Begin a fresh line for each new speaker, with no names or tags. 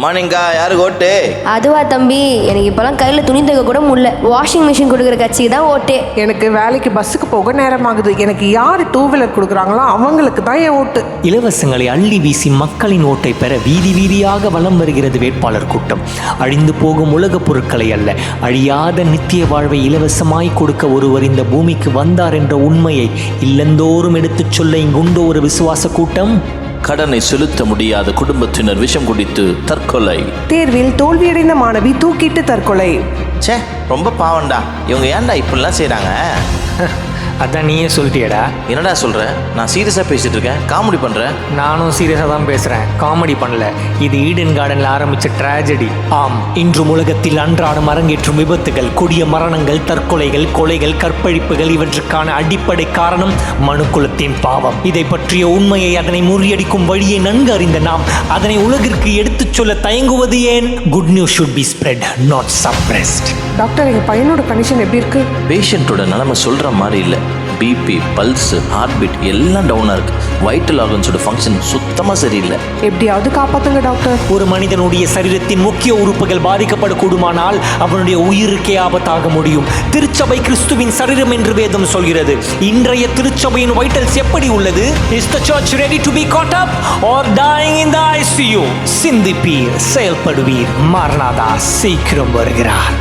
மார்னிங்கா, யாருக்கு ஓட்டு?
அதுவா தம்பி, எனக்கு இப்போலாம் கையில் துணி துவைக்க கூட முடியல. வாஷிங் மிஷின் கொடுக்குற கட்சிக்கு தான் ஓட்டே.
எனக்கு வேலைக்கு பஸ்ஸுக்கு போக நேரமாகுது. எனக்கு யார் 2 வீலர் கொடுக்குறாங்களோ அவங்களுக்கு தான் என் ஓட்டு.
இலவசங்களை அள்ளி வீசி மக்களின் ஓட்டை பெற வீதி வீதியாக வலம் வருகிறது வேட்பாளர் கூட்டம். அழிந்து போகும் உலகப் பொருட்களை அல்ல, அழியாத நித்திய வாழ்வை இலவசமாய் கொடுக்க ஒருவர் இந்த பூமிக்கு வந்தார் என்ற உண்மையை இல்லந்தோறும் எடுத்துச் சொல்ல இங்குண்டோ ஒரு விசுவாச கூட்டம்.
கடனை செலுத்த முடியாத குடும்பத்தினர் விஷம் குடித்து தற்கொலை.
தேர்வில் தோல்வியடைந்த மாணவி தூக்கிட்டு தற்கொலை.
ச்சே, ரொம்ப பாவம்டா. இவங்க ஏன்டா இப்படிலாம் செய்கிறாங்க?
அதான் நீயே சொல்லிட்டியடா.
என்னடா சொல்கிற? நான் சீரியஸாக பேசிகிட்டு இருக்கேன், காமெடி பண்ணுறேன்.
நானும் சீரியஸாக தான் பேசுகிறேன், காமெடி பண்ணல. இது ஈடன் கார்டனில் ஆரம்பித்த ட்ராஜடி. ஆம், இன்றும் உலகத்தில் அன்றாடம் அரங்கேற்றும் விபத்துகள், கொடிய மரணங்கள், தற்கொலைகள், கொலைகள், கற்பழிப்புகள், இவற்றுக்கான அடிப்படை காரணம் மனுக்குலத்தின் பாவம். இதை பற்றிய உண்மையை, அதனை முறியடிக்கும் வழியை நன்கு அறிந்த நாம் அதனை உலகிற்கு எடுத்துச் சொல்ல தயங்குவது ஏன்? Good news should be spread, not suppressed.
Doctor, எங்கள் பையனோட கண்டிஷன் எப்படி இருக்கு?
பேஷண்ட்டோட நிலைமை சொல்கிற மாதிரி இல்லை. பிபி, பல்ஸு, ஹார்ட் பீட் எல்லாம் டவுனாக இருக்குது. வைட்டல் ஆர்கன்ஸோட ஃபங்க்ஷன் சுத்தமாக சரியில்லை.
எப்படியாவது காப்பாற்றுங்க டாக்டர்.
ஒரு மனிதனுடைய சரீரத்தின் முக்கிய உறுப்புகள் பாதிக்கப்படக்கூடுமானால் அவனுடைய உயிருக்கே ஆபத்தாக முடியும். திருச்சபை கிறிஸ்துவின் சரீரம் என்று வேதம் சொல்கிறது. இன்றைய திருச்சபையின் வைட்டல்ஸ் எப்படி உள்ளது? Is the church ready to be caught up or dying in the ICU? சிந்திப்பீர், செயல்படுவீர். மார்நாதா சீக்கிரம் வருகிறார்.